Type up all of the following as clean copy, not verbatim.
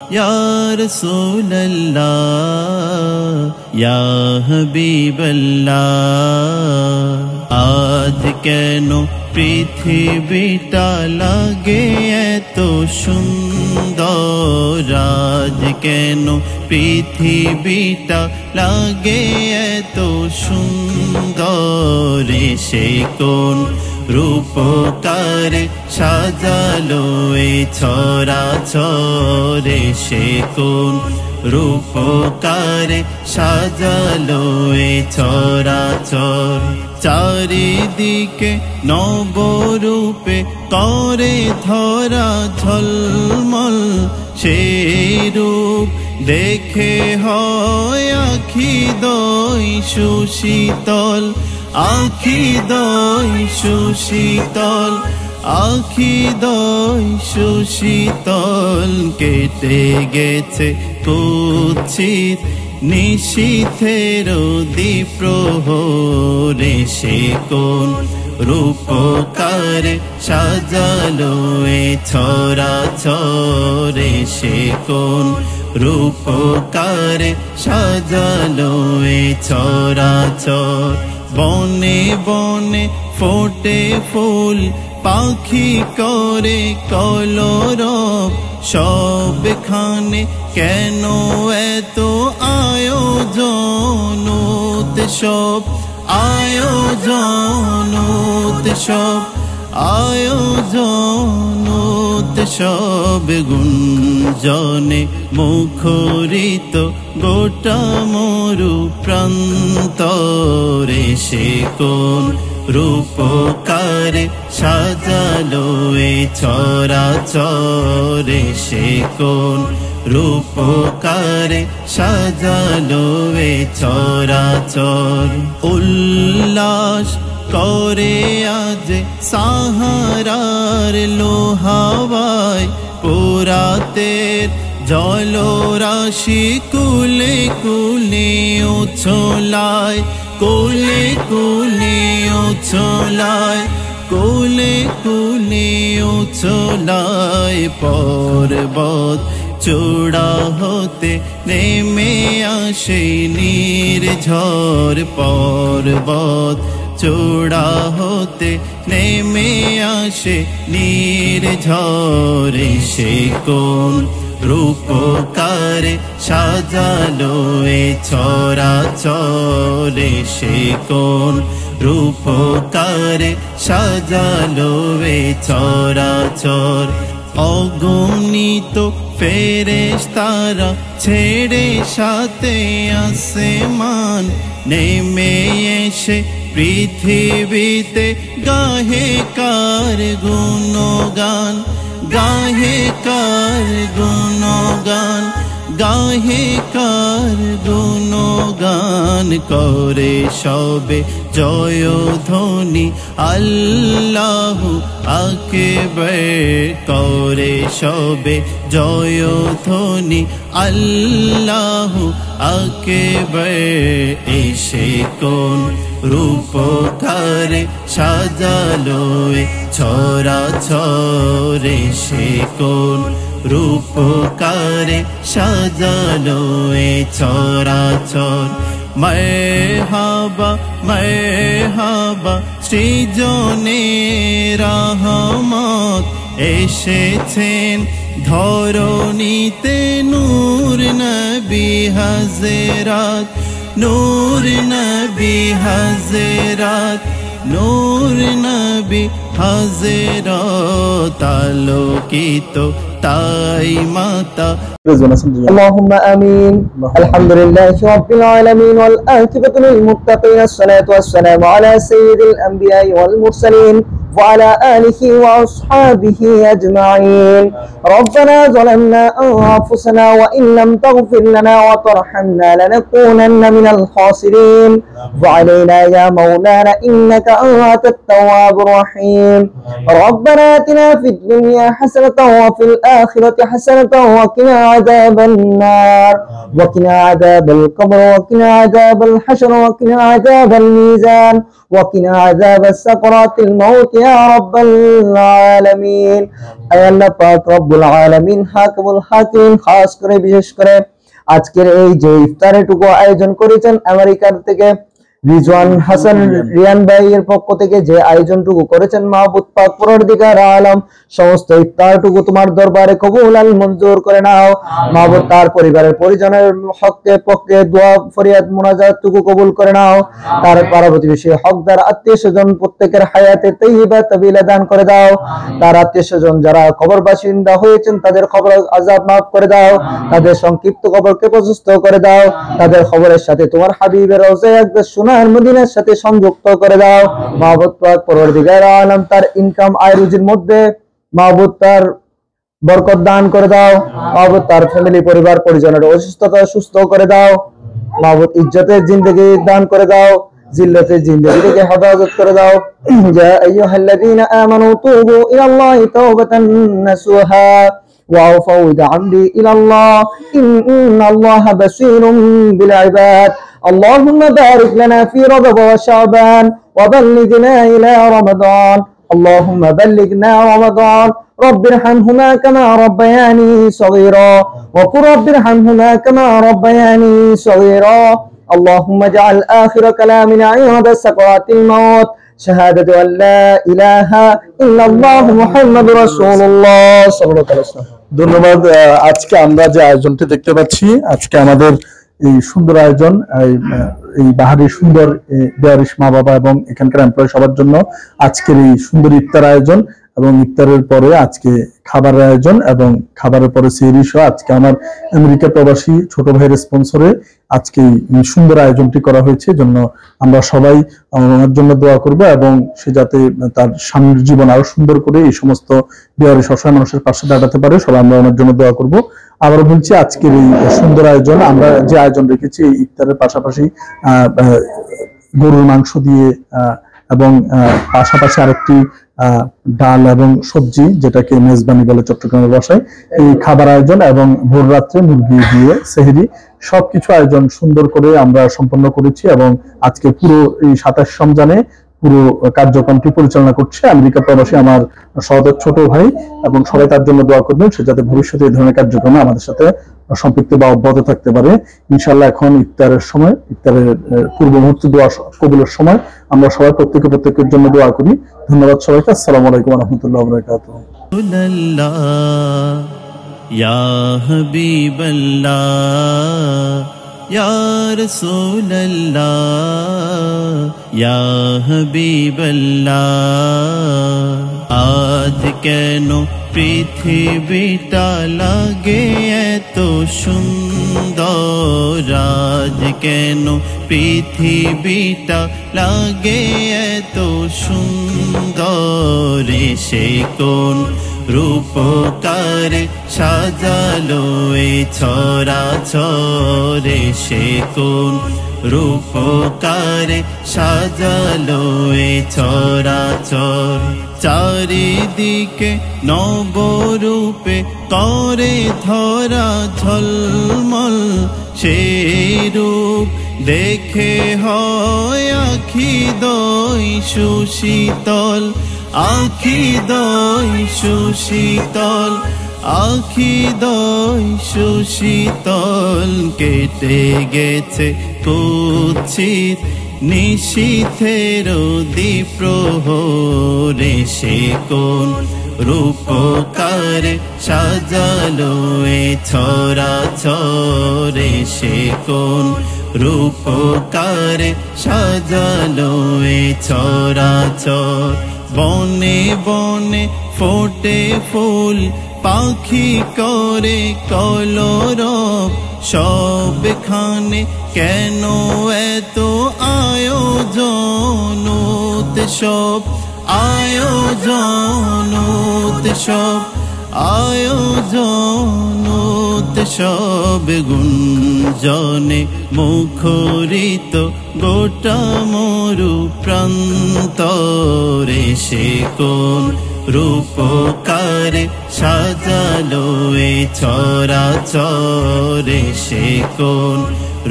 या रसूल अल्लाह या हबीब अल्लाह आज केनो পৃথিবীটা লাগে এত সুন্দর আজ কেন পৃথিবীটা লাগে এত সুন্দর সে কোন রূপকারে সাজালো এই ছড়াছড়ে সে কোন রূপকারে সাজালো এই ছড়াছড় চারিদিকে নবরূপে করে ধরা ঝলমল সেই রূপ দেখে হয় আখি দই সুশীতল আখি দই সুশীতল আখি দই সুশীতল কেটে গেছে কুৎসিত নিশীথের দ্বীপ্রহরে সে কোন রূপকারে সাজালো এ ছড়াছড়ে সে কোন রূপকারে সাজালো এ ছড়াছড় বনে বনে ফোটে ফুল পাখি করে কলরব সবখানে কেন এত আয়োজন উৎসব আয়োজন উৎসব আয়োজন উৎসব গুঞ্জনে মুখরিত গোটা মরু প্রান্তরে সে কোন রূপকারে সাজালো এ ছড়াছড়ে সে কোন রূপকারে সাজালো এ ছড়াছড় উল্লাস করে আজ সাহারার লোহাওয়ায় পুরাতের জলরাশি কুলে কুলে উছলায় কুলে কুলে উছলায় কুলে কুলে উছলায় পর্বত চূড়া হতে নেমে আসে নির্ঝর পর্বত চূড়া হতে নেমে আসে নির্ঝরে সে কোন রূপকারে সাজালো এ ছড়াছড়ে সে কোন রূপকারে সাজালো এ ছড়াছড় অগণিত ফেরেশতারা ছেড়ে সাথে আসমান নেমে এসে পৃথিবীতে গাহে কার গুণগান গাহে কার গুণগান গাহে কার গুণগান করে সবে জয়ধ্বনি আল্লাহু আকবার করে সবে জয়ধ্বনি আল্লাহু আকবার এসে কোন রূপকারে সাজালো এ ছড়াছড়ে সে কোন রূপকারে সাজালো এ ছড়াছড় মারহাবা সৃজনে রহমত এসেছেন ধরণীতে নূর নবী হযরত নূর নবী হযরত নূর নবী হযরত আলোকিত তাই মাতা اللهم آمين الحمد لله رب العالمين والعاقبة للمتقين الصلاة والسلام على سيد الأنبياء والمرسلين وعلى آله وأصحابه أجمعين ربنا ظلمنا أنفسنا وإن لم تغفر لنا وترحمنا لنكونن من الخاسرين وعلينا يا مولانا إنك أنت التواب الرحيم ربنا آتنا في الدنيا حسنة وفي الآخرة حسنة وقنا عذاب النار وقنا عذاب القبر وقنا عذاب الحشر وقنا عذاب الميزان وقنا عذاب السكرات الموت يا رب العالمين اي الله পাক রব্বুল আলামিন হাকিমুল হাকিম খাস করে বিশেষ করে আজকের এই যে ইফতারেটুকু আয়োজন করেছেন আমেরিকার থেকে রিজওয়ান হাসান রিয়ান ভাইয়ের পক্ষ থেকে যে আয়োজনটুকু করেছেন মাহবুব পাক পরওয়ারদিগার আলম সমস্ত ইফতারটুকু তোমার দরবারে কবুল আল মঞ্জুর করে নাও মাহবুব তার পরিবারের পরিজনের হককে পক্ষে দোয়া ফরিয়াদ মুনাজাতটুকু কবুল করে নাও তার পাড়া প্রতিবেশী হকদার আত্মীয়স্বজন প্রত্যেকের হায়াতে তাইয়্যিবা তাবিলা দান করে দাও তার আত্মীয়স্বজন যারা কবর বাসিন্দা হয়েছেন তাদের কবর আযাব মাফ করে দাও তাদের সংক্ষিপ্ত কবরকে প্রশস্ত করে দাও তাদের কবরের সাথে তোমার হাবিবের রওজায়ে আকদাস সোনার মদিনার সাথে সংযুক্ত করে দাও মাহবুব পাক পরওয়ারদিগার আলম তার ইনকাম আয় রুজির মধ্যে মাহবুব তার বরকত দান করে দাও মাহবুব তার ফ্যামিলি পরিবার পরিজনের অসুস্থতা সুস্থ করে দাও মাহবুব ইজ্জতের জিন্দেগি দান করে দাও জিল্লাতের জিন্দেগি থেকে হেফাজত করে দাও ইয়া আইয়ুহাল্লাযীনা আমানু তুবু ইলাল্লাহি তাওবাতান নাসুহা وأوفوا بعهدي إلى الله إن الله بصير بالعباد اللهم بارك لنا في رجب وشعبان وبلغنا إلى رمضان اللهم بلغنا رمضان رب ارحمهما كما ربياني صغيرا وقل رب ارحمهما كما ربياني صغيرا اللهم اجعل آخر كلامنا عند سكرات الموت شهادة أن لا إله إلا الله محمد رسول الله صلى الله عليه وسلم ধন্যবাদ আজকে আমরা যে আয়োজনটি দেখতে পাচ্ছি আজকে আমাদের এই সুন্দর আয়োজন এই বাহারি সুন্দর বেয়ারিশ মা বাবা এবং এখানকার এমপ্লয়ি সবার জন্য আজকের এই সুন্দর ইফতার আয়োজন এবং ইফতারের পরে আজকে খাবারের আয়োজন এবং খাবারের পরে সেহরি সহ আজকে আমার আমেরিকা প্রবাসী ছোট ভাইয়ের স্পন্সরে আজকে এই সুন্দর আয়োজনটি করা হয়েছে জন্য আমরা সবাই ওনার জন্য দোয়া করব এবং সে যাতে তার সামনের জীবন আরো সুন্দর করে এই সমস্ত বেয়ারিশ অসহায় মানুষের পাশে দাঁড়াতে পারে সবাই আমরা ওনার জন্য দোয়া করব আবারও বলছি আজকের এই সুন্দর আয়োজন আমরা যে আয়োজন রেখেছি এই ইফতারের পাশাপাশি গরুর মাংস দিয়ে এবং পাশাপাশি আরেকটি ডাল এবং সবজি যেটাকে মেজবানি বলে চট্টগ্রামের ভাষায় এই খাবার আয়োজন এবং ভোর রাত্রে মুরগি দিয়ে সেহরি সবকিছু আয়োজন সুন্দর করে আমরা সম্পন্ন করেছি এবং আজকে পুরো এই 27 রমজানে পুরো কার্যক্রমটি পরিচালনা করছে আমেরিকা প্রবাসী আমার সহোদর ছোট ভাই এবং সবাই তার জন্য দোয়া করবেন সে যাতে ভবিষ্যতে এই ধরনের কার্যক্রমে আমাদের সাথে সম্পৃক্ত বা অব্যাহত থাকতে পারে ইনশাআল্লাহ এখন ইফতারের সময় ইফতারের পূর্ব মুহূর্তে দোয়া কবুলের সময় আমরা সবাই প্রত্যেকের জন্য দোয়া করি ধন্যবাদ সবাইকে আসসালামু আলাইকুম ওয়া রাহমাতুল্লাহি ওয়া বারাকাতুহু ইয়া হাবিবাল্লাহ ইয়া রাসূলুল্লাহ ইয়া হাবিবাল্লাহ আজ কেন পৃথিবীটা লাগে এত সুন্দর আজ কেন পৃথিবীটা লাগে এত সুন্দর সে কোন রূপকারে সাজালো এ ছড়াছড়ে সে কোন রূপকারে সাজালো এ ছড়াছড় চারিদিকে নবরূপে করে ধরা ঝলমল সে রূপ দেখে হয় আখি দই সুশীতল আখি দই সুশীতল আখি দই সুশীতল কেটে গেছে কুৎসিত নিশীথের দ্বীপ্রহরে সে কোন রূপকারে সাজালো এ ছড়াছড়ে সে কোন রূপকারে সাজালো এ ছড়াছড় বনে বনে ফোটে ফুল পাখি করে কলরব সবখানে কেন এত আয়োজন উৎসব আয়োজন উৎসব আয়োজন উৎসব গুঞ্জনে মুখরিত গোটা মরু প্রান্তরে সে কোন রূপকারে সাজালো এ চরাচরে সে কোন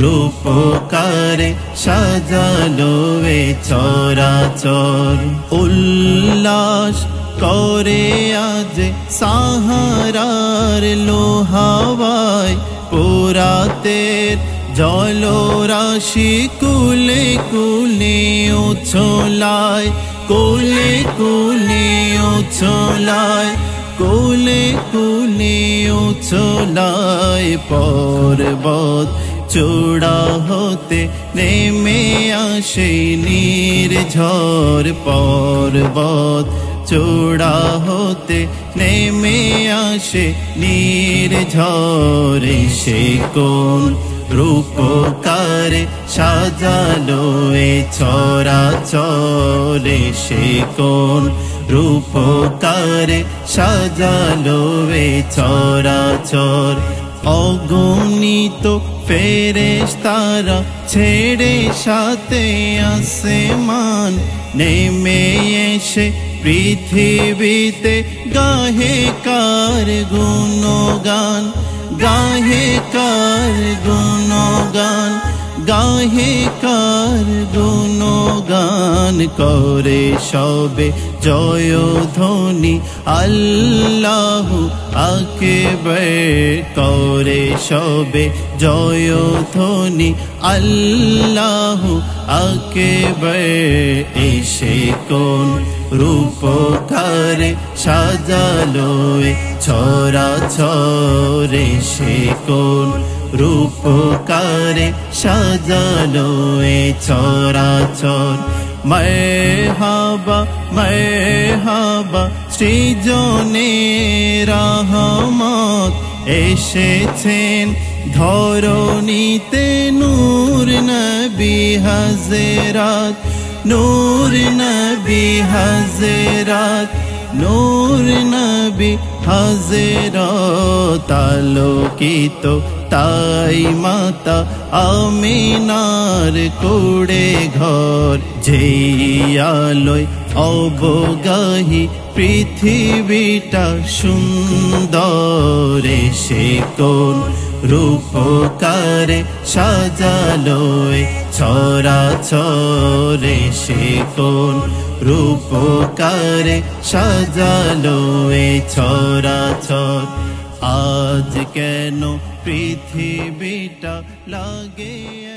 রূপকারে সাজালো এ চরাচর উল্লাস করে আজ সাহারার লোহাওয়ায় পুরাতের জলরাশি কুলে কুলে উছলায় কুলে কুলে উছলায় কুলে কুলে উছলায় পর্বত চূড়া হতে নেমে আসে নির্ঝর পর্বত চূড়া হতে নেমে আসে নির্ঝরে সে কোন রূপকারে সাজালো এ চরাচরে সে কোন রূপকারে সাজালো এ চরাচর অগণিত ফেরেশতারা ছেড়ে সাথে আসমান নেমে এসে পৃথিবীতে গাহে কার গুণগান গাহে কার গুণগান গাহে কার গুণগান করে সবে জয়ধ্বনি আল্লাহু আকবার করে সবে জয়ধ্বনি আল্লাহু আকবার এসে কোন রূপকারে সাজালো এ চরাচরে সে কোন রূপকারে সাজালো এ চরাচর মারহাবা মারহাবা সৃজনে রহমত এসেছেন ধরণীতে নূর নবী হযরত নূর নবী হযরত নূর নবী হযরত আলোকিত তাই মাতা আমিনার কুড়ে ঘর যেই আলোয় অবগাহী পৃথিবীটা সুন্দর সে কোন রূপকারে সাজালো এ চরাচরে সে কোন রূপকারে সাজালো এ চরাচর আজ কেন পৃথিবীটা লাগে